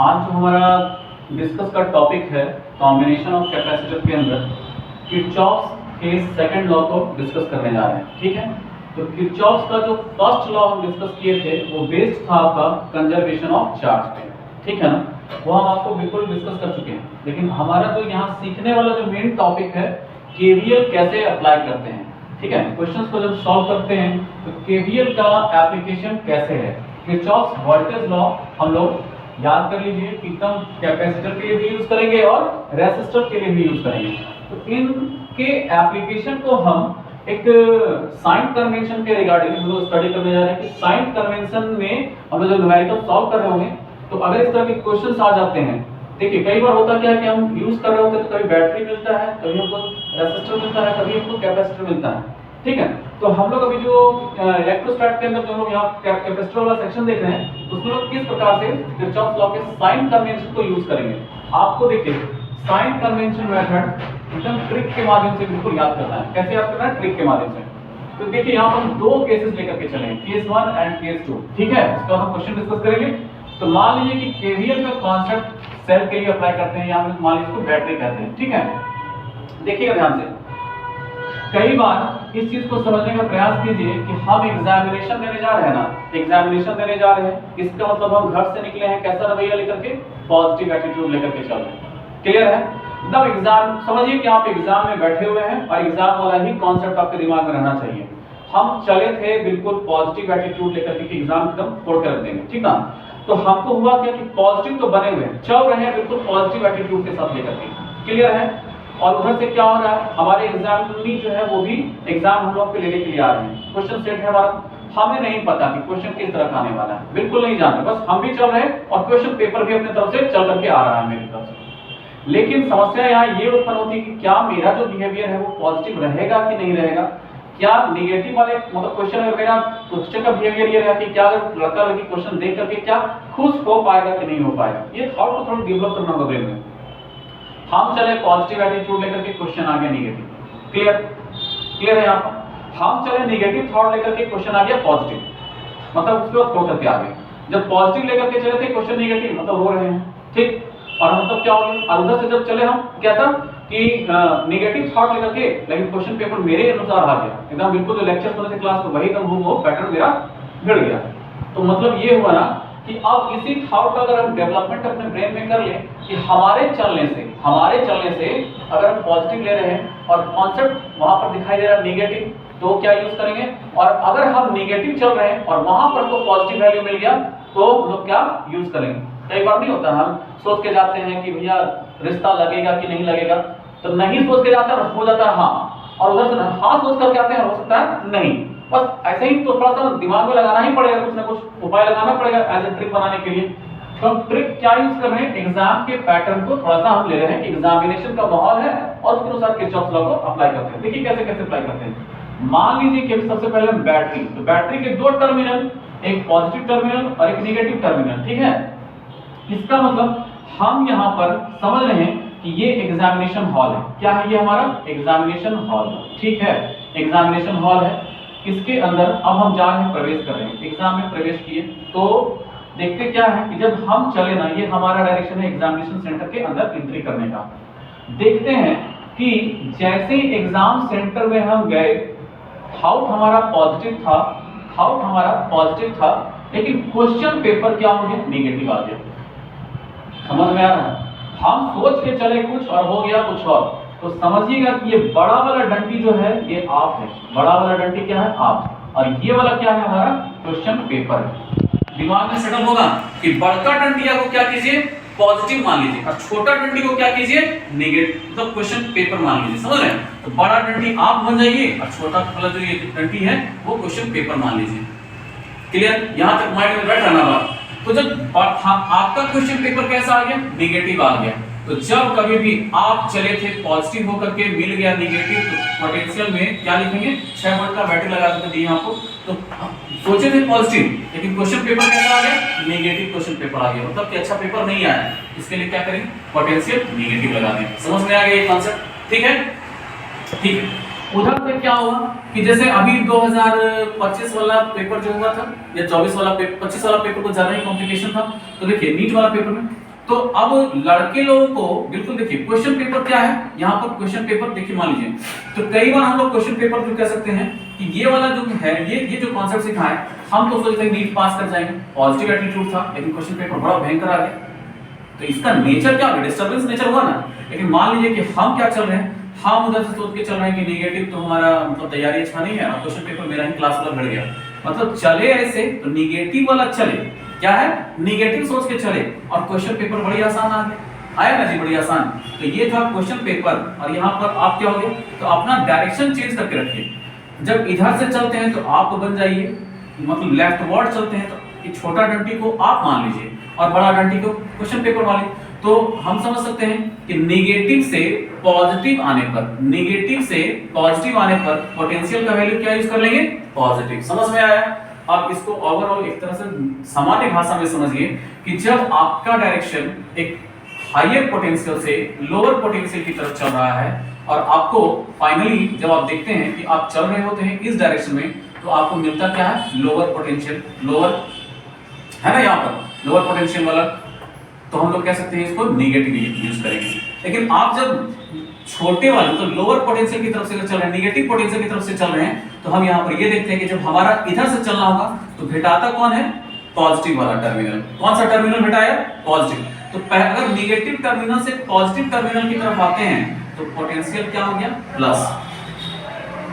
आज जो हमारा डिस्कस का टॉपिक है कॉम्बिनेशन ऑफ कैपेसिटर के अंदर किरचॉफ्स के सेकंड लॉ को डिस्कस करने जा रहे हैं। ठीक है, तो किरचॉफ्स का जो फर्स्ट लॉ हम डिस्कस किए थे वो बेस्ड था आपका कंजर्वेशन ऑफ चार्ज पे। ठीक है ना, वो हम आपको बिल्कुल डिस्कस कर चुके हैं। लेकिन हमारा जो यहाँ सीखने वाला जो मेन टॉपिक है केवीएल कैसे अप्लाई करते हैं। ठीक है, क्वेश्चंस को जब सॉल्व करते हैं तो केवीएल का एप्लीकेशन कैसे है। किरचॉफ्स वोल्टेज लॉ हम लोग याद कर लीजिए, एकदम कैपेसिटर के लिए भी यूज करेंगे और रेसिस्टर के लिए भी यूज करेंगे। तो इनके एप्लीकेशन को हम एक साइन कन्वेंशन के रिगार्डिंग हम लोग स्टडी करने जा रहे हैं कि साइन कन्वेंशन में हम लोग जब न्यूमेरिकल सॉल्व कर रहे होंगे तो अगर इस तरह के क्वेश्चंस आ जाते हैं, देखिए कई बार होता क्या है कि हम यूज कर रहे होते हैं तो कभी बैटरी मिलता है, कभी हमको रेसिस्टर मिलता है, कभी हमको कैपेसिटर मिलता है। ठीक है, तो हम लोग अभी जो इलेक्ट्रोस्टैट के अंदर जो लोग यहाँ कैपेसिटर वाला सेक्शन देख रहे हैं उसमें लोग किस प्रकार से किरचॉफ्स लॉ के साइन कन्वेंशन को यूज करेंगे। आपको देखिए साइन कन्वेंशन मेथड एकदम ट्रिक के माध्यम से बिल्कुल याद करना है। कैसे याद करना है? ट्रिक के माध्यम से। तो देखिए यहाँ पर हम दो केसेस लेकर के चलेंगे, केस 1 एंड केस 2। ठीक है, इसका हम क्वेश्चन डिस्कस करेंगे। तो मान लीजिए कि केवीएल का कॉन्सेप्ट सेल के लिए अप्लाई करते हैं, यहाँ पे मान लीजिए इसको बैटरी कहते हैं। ठीक है, देखिएगा ध्यान से, कई बार इस चीज को समझने का प्रयास कीजिए कि हम एग्जामिनेशन देने जा रहे हैं ना, एग्जामिनेशन देने जा रहे हैं, इसका मतलब हम घर से निकले हैं कैसा रवैया लेकर के, पॉजिटिव एटीट्यूड लेकर के चल रहे हैं। क्लियर है? एकदम एग्जाम समझिए कि आप एग्जाम में बैठे हुए हैं और एग्जाम वाला ही कॉन्सेप्ट आपके दिमाग में रहना चाहिए। हम चले थे बिल्कुल पॉजिटिव एटीट्यूड लेकर के एग्जाम एकदम फोड़ कर रख देंगे। ठीक ना, तो हमको हुआ क्या कि पॉजिटिव तो बने हुए हैं, चल रहे हैं बिल्कुल पॉजिटिव एटीट्यूड के साथ लेकर के। क्लियर है? और उधर से क्या हो रहा है, हमारे एग्जामिनी जो है वो भी एग्जाम हम लोग पे लेने के लिए आ रहे हैं। क्वेश्चन सेट है हमारा, हमें नहीं पता कि क्वेश्चन किस तरह का आने वाला है, बिल्कुल नहीं जानते, बस हम भी चल रहे हैं और क्वेश्चन पेपर भी अपनी तरफ से चल करके आ रहा है मेरी तरफ से। लेकिन समस्या यहाँ ये उत्पन्न होती है कि क्या मेरा जो बिहेवियर है वो पॉजिटिव रहेगा कि नहीं रहेगा। क्या नेगेटिव वाले मतलब क्वेश्चन अगर मेरा क्वेश्चन का बिहेवियर ये रहा कि क्या अगर लड़का लड़की क्वेश्चन देख करके क्या खुश हो पाएगा कि नहीं हो पाएगा, ये थॉट को थोड़ा डेवलप करना होगा ब्रेन में। हम चले पॉजिटिव एटीट्यूड लेकर के, क्वेश्चन आ गया नेगेटिव। क्लियर? क्लियर है? यहाँ पर हम चले नेगेटिव थॉट लेकर के, क्वेश्चन आ गया पॉजिटिव, मतलब उसके बाद होकर के आ गए। जब पॉजिटिव लेकर के चले थे क्वेश्चन नेगेटिव, मतलब रो रहे हैं। ठीक, और मतलब क्या हो गया, और उधर से जब चले हम कैसा कि नेगेटिव थॉट लेकर के, लेकिन क्वेश्चन पेपर मेरे अनुसार आ गया एकदम बिल्कुल जो लेक्चर सुने थे क्लास में वही एकदम वो पैटर्न मेरा भिड़ गया। तो मतलब ये हुआ ना कि अब इसी थॉट का अगर हम डेवलपमेंट अपने ब्रेन में कर लें कि हमारे चलने से अगर हम पॉजिटिव ले रहे हैं और कॉन्सेप्ट वहां पर दिखाई दे रहा है नेगेटिव, तो क्या यूज करेंगे। और अगर हम नेगेटिव चल रहे हैं और वहां पर हमको पॉजिटिव वैल्यू मिल गया तो लोग क्या यूज करेंगे। कई बार नहीं होता, हम सोच के जाते हैं कि भैया रिश्ता लगेगा कि नहीं लगेगा, तो नहीं सोच के जाते हैं हो जाता है हाँ, और उधर से हाँ सोच करके आते हैं हो सकता है नहीं। बस ऐसे ही तो थोड़ा सा दिमाग में लगाना ही पड़ेगा, कुछ ना कुछ उपाय लगाना पड़ेगा एज ए ट्रिक बनाने के लिए। तो हम ट्रिक क्या यूज कर रहे हैं, एग्जाम के पैटर्न को थोड़ा सा हम ले रहे हैं कि एग्जामिनेशन का माहौल है और उसके अनुसार किरचॉफ्स लॉ को अप्लाई करते हैं। देखिए कैसे कैसे अप्लाई करते हैं। मान लीजिए कि सबसे पहले बैटरी, तो बैटरी के दो टर्मिनल, एक पॉजिटिव टर्मिनल और एक नेगेटिव टर्मिनल। ठीक है, इसका मतलब हम यहाँ पर समझ रहे हैं कि ये एग्जामिनेशन हॉल है। क्या है ये हमारा एग्जामिनेशन हॉल। ठीक है, एग्जामिनेशन हॉल है, इसके अंदर अब हम जा रहे हैं, प्रवेश कर रहे हैं, एग्जाम में प्रवेश किए। तो देखते क्या है कि जब हम चले ना, ये हमारा डायरेक्शन है एग्जामिनेशन सेंटर के अंदर एंट्री करने का। देखते हैं कि जैसे ही एग्जाम सेंटर में हम गए, थाउट हमारा पॉजिटिव था, लेकिन क्वेश्चन पेपर क्या हो गया, नेगेटिव आ गया। समझ में आ रहा है? हम सोच के चले कुछ और हो गया कुछ और। तो समझिएगा कि ये बड़ा वाला डंडी जो है ये आप है, बड़ा वाला डंडी क्या है आप, और ये वाला क्या है हमारा क्वेश्चन पेपर है। दिमाग में सेटअप होगा कि बड़का डंडिया को क्या कीजिए पॉजिटिव मान लीजिए और छोटा डंडी को क्या कीजिए नेगेटिव, मतलब क्वेश्चन पेपर मान लीजिए। समझ रहे हैं? तो बड़ा डंडी आप बन जाइए और छोटा वाला जो ये डंडी है वो क्वेश्चन पेपर मान लीजिए। क्लियर? यहां तक माइंड में बैठ रहना बात। तो जब आपका क्वेश्चन पेपर कैसा आ गया, नेगेटिव आ गया, तो जब कभी भी आप चले थे पॉजिटिव होकर के मिल गया नेगेटिव, तो पोटेंशियल में क्या लिखेंगे, 6 वोल्ट का बैटरी लगा के दिए आपको, तो सोचे थे पॉजिटिव लेकिन क्वेश्चन पेपर कैसा आ गया, नेगेटिव क्वेश्चन पेपर आ गया, मतलब कि अच्छा पेपर नहीं आया। इसके लिए क्या करेंगे, पोटेंशियल नेगेटिव लगा देंगे। समझ में आ गया ये कॉन्सेप्ट? ठीक है, ठीक है। उधर से क्या हुआ कि जैसे अभी 2025 वाला पेपर जो हुआ था या 24 वाला 25 वाला पेपर को ज्यादा ही कॉम्प्लिकेशन था। तो देखिए नीट वाला पेपर में तो अब लड़के लोगों को बिल्कुल देखिए क्वेश्चन पेपर क्या है, यहाँ पर क्वेश्चन पेपर देखिए मान लीजिए, तो कई बार हम लोग क्वेश्चन पेपर जो कह सकते हैं कि ये वाला जो है ये जो कॉन्सेप्ट सीखा है हम तो सोचते हैं नीट पास कर जाएंगे, पॉजिटिव एटीट्यूड था, लेकिन क्वेश्चन पेपर बड़ा भयंकर आ गया। तो इसका नेचर क्या है, डिस्टर्बेंस नेचर हुआ ना। लेकिन मान लीजिए कि हम क्या चल रहे हैं, हम उधर से सोच के चल रहे हैं कि नेगेटिव तो हमारा मतलब तैयारी अच्छा नहीं है और क्वेश्चन पेपर मेरा ही क्लास वाला बढ़ गया, मतलब चले ऐसे तो निगेटिव वाला चले, क्या है निगेटिव सोच के चले और क्वेश्चन पेपर बड़ी आसान आ गया, आया ना जी बड़ी आसान। तो ये था क्वेश्चन पेपर और यहाँ पर आप क्या हो गए, तो अपना डायरेक्शन चेंज करके रखिए। जब इधर से चलते हैं तो आप बन जाइए मतलब लेफ्टवर्ड चलते हैं तो ये छोटा डंटी को आप मान लीजिए और बड़ा डंटी को क्वेश्चन पेपर मान लीजिए। तो हम समझ सकते हैं कि नेगेटिव से पॉजिटिव आने पर, नेगेटिव से पॉजिटिव आने पर पोटेंशियल का वैल्यू क्या यूज कर लेंगे, पॉजिटिव। समझ में आया। आप इसको ओवरऑल एक तरह से सामान्य भाषा में समझिए कि जब आपका डायरेक्शन एक हायर पोटेंशियल से लोअर पोटेंशियल की तरफ चल रहा है और आपको फाइनली जब आप देखते हैं कि आप चल रहे होते हैं इस डायरेक्शन में, तो आपको मिलता क्या है, लोअर पोटेंशियल, लोअर है ना यहाँ पर लोअर पोटेंशियल वाला, तो हम लोग कह सकते हैं इसको नेगेटिव यूज करेंगे। लेकिन आप जब छोटे वाले तो लोअर पोटेंशियल की तरफ से चल रहे हैं, नेगेटिव पोटेंशियल की तरफ से चल रहे हैं, तो हम यहाँ पर ये देखते हैं कि जब हमारा इधर से चलना होगा तो घटाता कौन है, पॉजिटिव वाला टर्मिनल। कौन सा टर्मिनल घटाया, पॉजिटिव। तो अगर नेगेटिव टर्मिनल से पॉजिटिव टर्मिनल की तरफ आते हैं तो पोटेंशियल क्या हो गया, प्लस।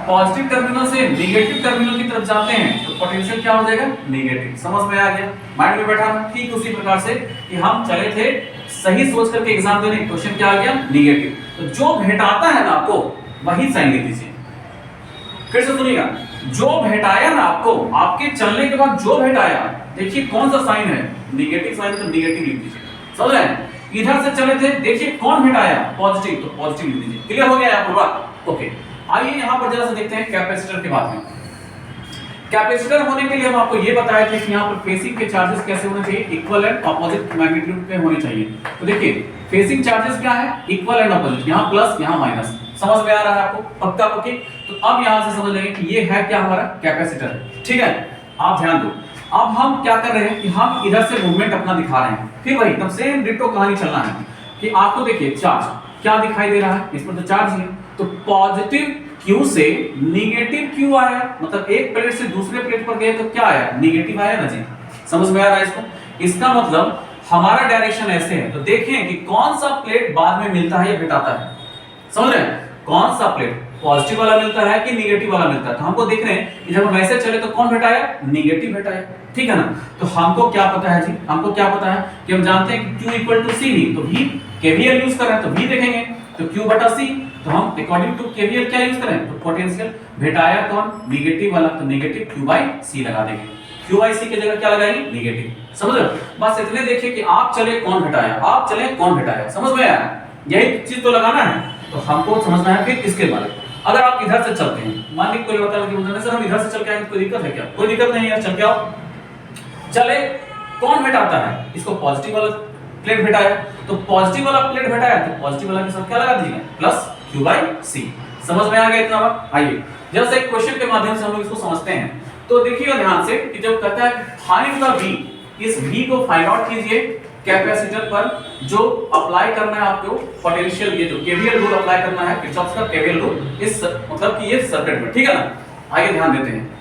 पॉजिटिव टर्मिनल से नेगेटिव टर्मिनल की तरफ जाते हैं तो पोटेंशियल क्या हो जाएगा, नेगेटिव। समझ में आ गया, माइंड में बैठा। ठीक उसी प्रकार से कि हम चले थे सही सोच करके एग्जाम देने, क्वेश्चन क्या आ गया, नेगेटिव। तो जो घटाता है ना आपको वही साइन लिख दीजिए। फिर से सुनिएगा, जो घटाया ना आपको, आपके चलने के बाद जो घटाया, देखिए कौन सा साइन है, नेगेटिव साइन है तो नेगेटिव लिख दीजिए। समझ रहे हैं। इधर से चले थे, देखिए कौन घटाया, पॉजिटिव, तो पॉजिटिव लिख दीजिए। क्लियर हो गया यहाँ पर बात, ओके। आइए यहाँ पर जरा से देखते हैं कैपेसिटर के बारे में। कैपेसिटर होने के लिए हम आपको ये बताए थे कि यहाँ पर फेसिंग के चार्जेस कैसे होने चाहिए, इक्वल एंड ऑपोजिट मैग्नीट्यूड पे होने चाहिए। तो देखिए फेसिंग चार्जेस क्या है, इक्वल एंड ऑपोजिट, यहाँ प्लस यहाँ माइनस। समझ में आ रहा है आपको, पक्का पक्की। तो अब यहाँ से समझ लेंगे कि ये है क्या, हमारा कैपेसिटर है। ठीक है, आप ध्यान दो। अब हम क्या कर रहे हैं कि हम इधर से मूवमेंट अपना दिखा रहे हैं, फिर वही एकदम सेम डिट्टो कहानी चलना है कि आपको देखिए चार्ज क्या दिखाई दे रहा है, इस पर तो चार्ज है, तो पॉजिटिव Q से नेगेटिव Q आया, मतलब एक प्लेट से दूसरे प्लेट पर गए तो क्या आया, नेगेटिव आया ना जी। समझ में आ रहा है इसको। इसका मतलब हमारा डायरेक्शन ऐसे है, तो देखें कि कौन सा प्लेट बाद में मिलता है या घटाता है। समझ रहे हैं, कौन सा प्लेट पॉजिटिव वाला मिलता है कि नेगेटिव वाला मिलता है। तो हमको देख रहे हैं कि जब हम ऐसे चले तो कौन घटाया, नेगेटिव घटाया। ठीक है ना। तो हमको क्या पता है जी, हमको क्या पता है कि हम जानते हैं कि Q इक्वल टू सी भी, तो V केवीएल यूज कर रहे हैं तो V देखेंगे, तो Q बटा C, तो हम अकॉर्डिंग टू केवीएल क्या यूज करें, तो पोटेंशियल घटाया कौन, नेगेटिव वाला, तो नेगेटिव Q बाई C लगा देंगे। Q बाई C की जगह क्या लगाएंगे, नेगेटिव। समझ रहे हो। बस इतने देखिए कि आप चले कौन घटाया, आप चले कौन घटाया। समझ में आया, यही चीज तो लगाना है। तो हमको समझना है फिर इसके बारे में। अगर आप इधर से चलते हैं, मान लीजिए कोई बता कि सर हम इधर से चल के आए, कोई दिक्कत है क्या, कोई दिक्कत नहीं है, चल के आओ। चले कौन घटाता है, इसको पॉजिटिव वाला प्लेट घटाया, तो पॉजिटिव वाला प्लेट घटाया तो पॉजिटिव वाला के साथ क्या लगा दीजिएगा, प्लस Q बाई C। समझ में आ गया इतना बात। आइए जरा से एक क्वेश्चन के माध्यम से हम लोग इसको समझते हैं। तो देखिएगा ध्यान से कि जब कहता है फाइंड द V, इस V को फाइंड आउट कीजिए कैपेसिटर पर जो अप्लाई करना है आपको पोटेंशियल, ये जो केवीएल रूल अप्लाई करना है, किरचॉफ का केवीएल रूल, इस मतलब कि ये सर्किट में। ठीक है ना। आइए ध्यान देते हैं,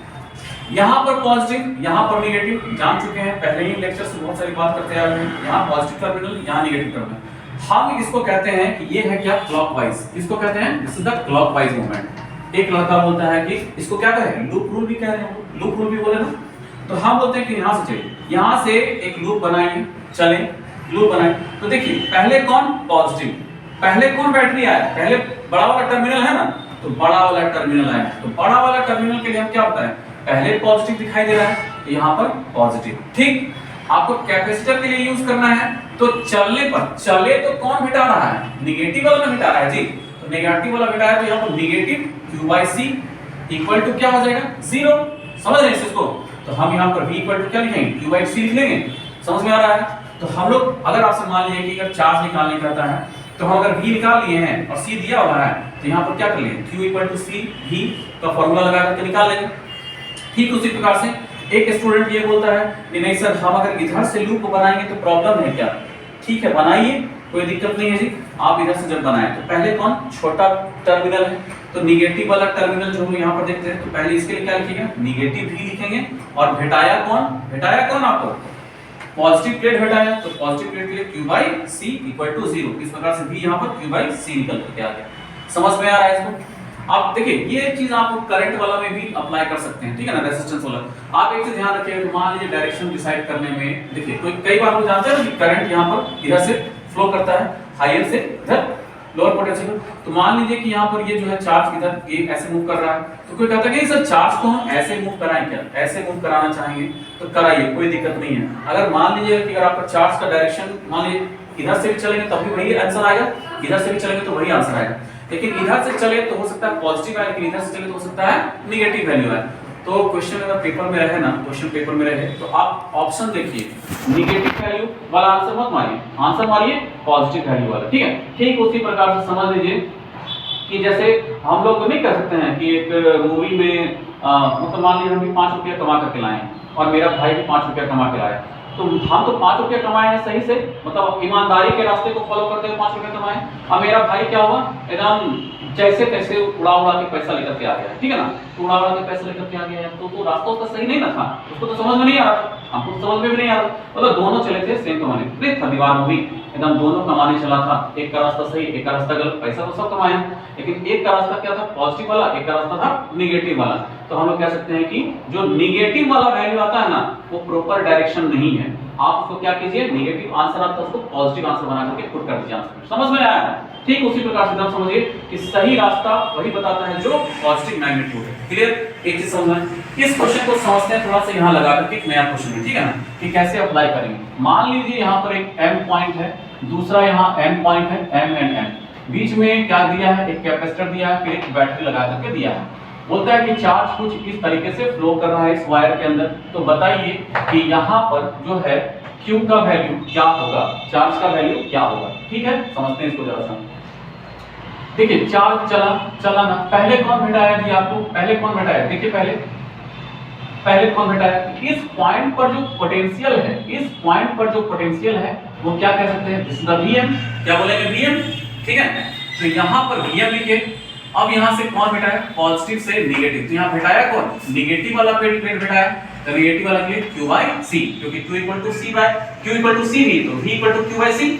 यहाँ पर पॉजिटिव, यहाँ पर नेगेटिव, जान चुके हैं पहले ही लेक्चर से बहुत सारी बात करते आ रहे हैं। यहाँ पॉजिटिव टर्मिनल, यहाँ नेगेटिव टर्मिनल। हम इसको कहते हैं कि ये है क्या, क्लॉकवाइज। इसको कहते हैं this is the clockwise movement. एक लड़का बोलता है कि इसको क्या कहें, लूप रूल भी कह रहे हैं, लूप रूल भी बोले ना। तो हम बोलते हैं कि यहाँ से चलिए, यहाँ से एक लूप बनाएंगे, चले लूप बनाए। तो देखिए पहले कौन, पॉजिटिव, पहले कौन बैटरी आया, पहले बड़ा वाला टर्मिनल है ना, तो बड़ा वाला टर्मिनल आया। तो बड़ा वाला टर्मिनल के लिए हम क्या बताएं, पहले पॉजिटिव दिखाई दे रहा है तो यहाँ पर पॉजिटिव। ठीक, आपको कैपेसिटर के लिए यूज करना है, तो चलने पर, चले तो कौन घटा रहा है, नेगेटिव वाला घटा रहा है जी। तो नेगेटिव वाला घटाया तो यहाँ पर negative Q by C equal to क्या हो जाएगा, 0। समझ रहे हैं इसको। तो हम यहाँ पर V इक्वल टू क्या लिखेंगे, Q बाई C लिख लेंगे। समझ में आ रहा है। तो हम लोग अगर आपसे मान लीजिए कि अगर चार्ज निकालने का है, तो हम अगर V निकाल लिए हैं और C दिया हुआ है, तो यहाँ पर क्या कर लेंगे, Q equal to C V का फॉर्मूला लगा करके निकाल लेंगे। ठीक उसी प्रकार से एक स्टूडेंट ये बोलता है कि नहीं सर हम अगर इधर से लूप बनाएंगे तो प्रॉब्लम है क्या। ठीक है बनाइए, कोई दिक्कत नहीं है जी। आप इधर से जब बनाए तो पहले कौन छोटा टर्मिनल है, तो निगेटिव वाला टर्मिनल जो हम यहाँ पर देखते हैं, तो पहले इसके लिए क्या लिखेंगे, निगेटिव भी लिखेंगे। और भेटाया कौन आपको पॉजिटिव प्लेट भेटाया, तो पॉजिटिव प्लेट के लिए q by C equal to 0। इस प्रकार से भी यहाँ पर q बाई सी निकल करके आ गया। समझ में आ रहा है इसको? आप देखिए ये चीज आप करंट वाला में भी अप्लाई कर सकते हैं, ठीक है ना, रेजिस्टेंस वाला। आप एक चीज ध्यान रखिए, तो मान लीजिए डायरेक्शन डिसाइड करने में देखिए कोई कई बार हम जानते हैं कि करंट यहाँ पर इधर से फ्लो करता है, हायर से इधर लोअर पोटेंशियल। तो मान लीजिए कि यहाँ पर ये जो है चार्ज इधर ये ऐसे मूव कर रहा है, तो कोई कहता है कि सर चार्ज को हम ऐसे मूव कराएं क्या, ऐसे मूव कराना चाहेंगे तो कराइए, कोई दिक्कत नहीं है। अगर मान लीजिए कि अगर आपका चार्ज का डायरेक्शन मान लीजिए इधर से भी चलेंगे तब भी वही आंसर आएगा, इधर से भी चलेंगे तो वही आंसर आएगा। लेकिन इधर से चले तो हो सकता है पॉजिटिव आए, लेकिन इधर से चले तो हो सकता है निगेटिव वैल्यू आए। तो क्वेश्चन अगर पेपर में रहे ना, क्वेश्चन पेपर में रहे तो आप ऑप्शन देखिए, निगेटिव वैल्यू वाला आंसर मत मारिए, आंसर मारिए पॉजिटिव वैल्यू वाला, ठीक है। ठीक उसी प्रकार से समझ लीजिए कि जैसे हम लोग नहीं कर सकते हैं कि एक मूवी में मतलब मान लीजिए हम भी 5 रुपया कमा करके लाए और मेरा भाई भी 5 रुपया कमा के लाया, तो हम तो 5 रुपया कमाए हैं सही से, मतलब ईमानदारी के रास्ते को फॉलो करते हुए 5 रुपया कमाए, और मेरा भाई क्या हुआ एकदम जैसे तैसे उड़ा के पैसा लेकर के आ गया, ठीक है ना। तो उड़ा के पैसा लेकर के आ गया तो रास्ता उसका सही नहीं ना था, उसको तो समझ में नहीं आ रहा, हमको तो समझ में भी नहीं आ रहा। मतलब दोनों चले थे सेम कमाने, नहीं था दीवार मूवी एकदम दोनों कमाने चला था, एक का रास्ता सही एक का रास्ता गलत, पैसा तो सब कमाया, लेकिन एक का रास्ता क्या था पॉजिटिव वाला, एक का रास्ता था निगेटिव वाला। तो हम लोग कह सकते हैं कि जो निगेटिव वाला वैल्यू आता है ना वो प्रॉपर डायरेक्शन नहीं है। आप उसको क्या कीजिए, निगेटिव आंसर आता है उसको पॉजिटिव आंसर बना करके पुट कर दीजिए आंसर। समझ में आया? ठीक उसी प्रकार से एकदम समझिए कि सही रास्ता वही बताता है जो पॉजिटिव मैग्नीट्यूड है। क्लियर? एक चीज समझना, इस क्वेश्चन को समझते हैं थोड़ा सा यहाँ लगा करके एक नया क्वेश्चन है, ठीक है ना, कि कैसे अप्लाई करेंगे। मान लीजिए यहाँ पर एक m पॉइंट है, दूसरा यहाँ n पॉइंट है, m एंड n, बीच में क्या दिया है, एक कैपेसिटर दिया है, फिर एक बैटरी लगा करके दिया है। बोलता है कि चार्ज कुछ इस तरीके से फ्लो कर रहा है इस वायर के अंदर। तो बताइए कि यहाँ पर जो है Q का वैल्यू क्या होगा, चार्ज का वैल्यू क्या होगा। ठीक है, समझते हैं इसको जरा सा। देखिए चार्ज चला ना, पहले कौन भेटाया जी आपको, पहले कौन भेटाया, देखिए पहले कौन भेटाया, इस पॉइंट पर जो पोटेंशियल है, इस पॉइंट पर जो पोटेंशियल है वो क्या कह सकते हैं, दिस इज द Vm। क्या बोलेंगे, Vm, ठीक है। तो यहाँ पर Vm लिखे। अब यहाँ से कौन भेटाया, पॉजिटिव से निगेटिव, तो यहाँ भेटाया कौन, निगेटिव वाला प्लेट भेटाया, तो निगेटिव वाला प्लेट Q by C, क्योंकि Q equal to C by Q equal to C भी, तो V equal to Q by C,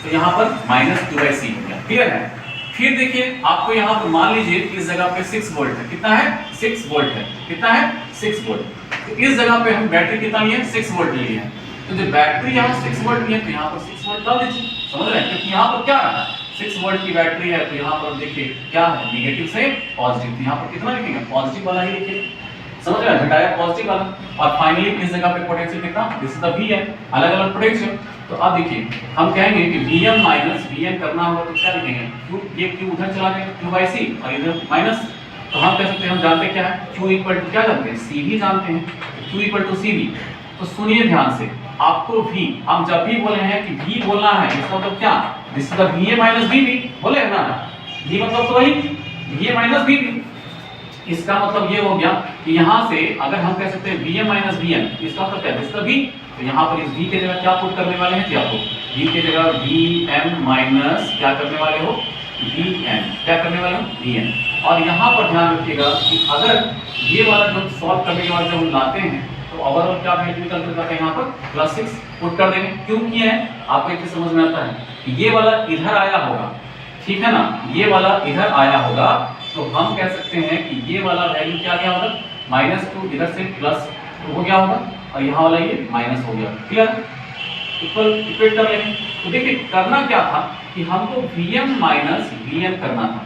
तो यहाँ पर माइनस Q by C हो गया। क्लियर है? फिर देखिए आपको यहाँ पर मान लीजिए इस जगह पे 6 वोल्ट है, कितना है, 6 वोल्ट है, कितना है, 6 वोल्ट। तो इस जगह पे हम बैटरी कितना लिए, 6 वोल्ट लिए हैं। तो जो बैटरी यहाँ 6 वोल्ट लिए, तो यहाँ पर 6 वोल्ट डाल दीजिए, समझ रहे हैं, क्योंकि यहाँ पर क्या है 6 वोल्ट की बैटरी है, तो यहाँ पर देखिए क्या है, निगेटिव से पॉजिटिव, तो यहाँ पर कितना लिखेंगे, पॉजिटिव वाला ही लिखिए, समझ रहे हैं, घटाया पॉजिटिव वाला। और फाइनली इस जगह पे पोटेंशियल कितना, दिस इज द Vm, अलग-अलग पोटेंशियल। तो अब देखिए हम कहेंगे कि Vm माइनस Vn करना होगा तो क्या लिखेंगे, Q, ये Q उधर चला जाएगा Q by C और इधर माइनस, तो हम कह सकते हैं, हम जानते क्या है, Q इक्वल टू क्या जानते हैं, C भी जानते हैं, Q इक्वल टू C भी। तो सुनिए ध्यान से, आपको V, हम जब भी बोले हैं कि V बोलना है, इसका मतलब क्या, this is the Va minus Vb, बोले है ना, V मतलब तो वही Va माइनस Vb। इसका मतलब ये हो गया कि यहाँ से अगर हम कह सकते हैं Vm माइनस Vn, इसका मतलब क्या है, दिस इज द V, तो यहाँ पर इस V के जगह क्या पुट करने वाले हैं जी आपको, V के जगह Vm माइनस क्या करने वाले हो, Vn, क्या करने वाले हो, Vn। और यहाँ पर ध्यान रखिएगा कि अगर ये वाला जो सॉल्व करने के बाद जब हम लाते हैं तो ओवरऑल क्या वैल्यू निकल कर जाता है, यहाँ पर +6 पुट कर देंगे। क्यों किया है, आपको एक चीज समझ में आता है कि ये वाला इधर आया होगा, ठीक है ना, ये वाला इधर आया होगा, तो हम कह सकते हैं कि ये वाला वैल्यू क्या गया होगा, -2, इधर से प्लस हो गया होगा, और यहाँ वाला ये माइनस हो गया। क्लियर? इक्वल इक्वेट कर लेंगे। तो देखिए करना क्या था कि हमको Vm माइनस Vn करना था,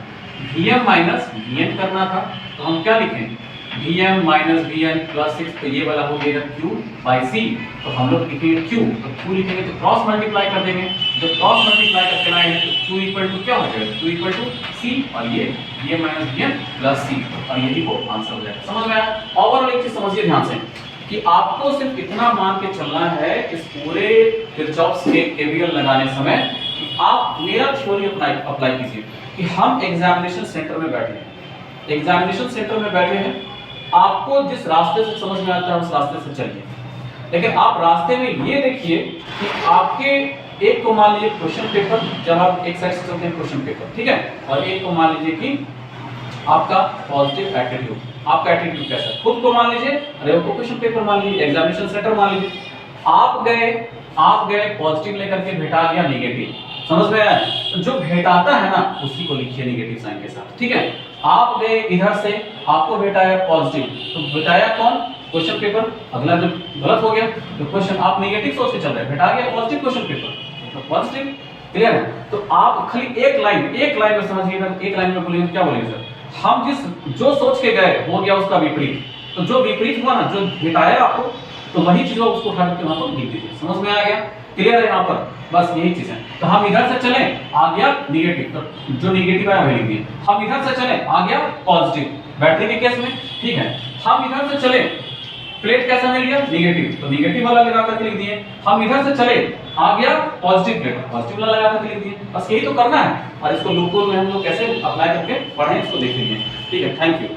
Vm माइनस Vn करना था, तो हम क्या लिखें, Vm माइनस Vn प्लस 6, तो ये वाला हो गया Q by C, तो हम लोग लिखेंगे Q, तो Q लिखेंगे तो क्रॉस मल्टीप्लाई कर देंगे, जब क्रॉस मल्टीप्लाई करके लाएंगे तो Q इक्वल टू क्या हो जाएगा, Q इक्वल टू C, और ये Vm minus Vn plus C, और यही वो आंसर हो जाएगा। समझ में आया? ओवरऑल एक चीज समझिए ध्यान से कि आपको सिर्फ इतना मान के चलना है इस पूरे किरचॉफ के केवीएल लगाने समय कि आप मेरा थ्योरी अप्लाई कीजिए कि हम एग्जामिनेशन सेंटर में बैठे हैं, एग्जामिनेशन सेंटर में बैठे हैं, आपको जिस रास्ते से समझ में आता है उस रास्ते से चलिए, लेकिन आप रास्ते में ये देखिए कि आपके एक को मान लीजिए क्वेश्चन पेपर, जब आप एक साइड से चलते हैं क्वेश्चन पेपर, ठीक है, और एक को मान लीजिए कि आपका पॉजिटिव एटीट्यूड। आपका एटीट्यूड कैसा है खुद को मान लीजिए, अरे वो क्वेश्चन पेपर मान लीजिए, एग्जामिनेशन सेंटर मान लीजिए। आप गए पॉजिटिव लेकर के भेटा गया नेगेटिव, समझ में आया? जो भेटाता है ना उसी को लिखिए नेगेटिव साइन के साथ, ठीक है। आप गए इधर से, आपको भेटाया पॉजिटिव, तो भेटाया कौन? Question paper. अगला जो गलत हो गया तो क्वेश्चन आप नेगेटिव सोच के चल रहे हैं, भेटा गया पॉजिटिव क्वेश्चन पेपर, तो पॉजिटिव। क्लियर है? तो आप खाली एक लाइन में समझिएगा, एक लाइन में बोलेंगे क्या बोलेंगे सर? हम जो सोच के गए हो गया उसका विपरीत, तो जो विपरीत हुआ ना, जो भेटाया आपको, तो वही चीज उसको उठा करके वहां पर लिख दीजिए। समझ में आ गया? क्लियर है यहाँ पर? बस यही चीज है। तो हम इधर से चले, आ गया निगेटिव, तो जो निगेटिव आया वही लिख दिए। हम इधर से चले, आ गया पॉजिटिव, बैटरी के केस में, ठीक है। हम इधर से चले, प्लेट कैसा मिल गया? निगेटिव, तो निगेटिव वाला लगा करके लिख दिए। हम इधर से चले, आ गया पॉजिटिव प्लेट, पॉजिटिव वाला लगा करके लिख दिए। बस यही तो करना है, और इसको लूप में हम लोग कैसे अप्लाई करके पढ़ें इसको देख लीजिए, ठीक है। Thank you.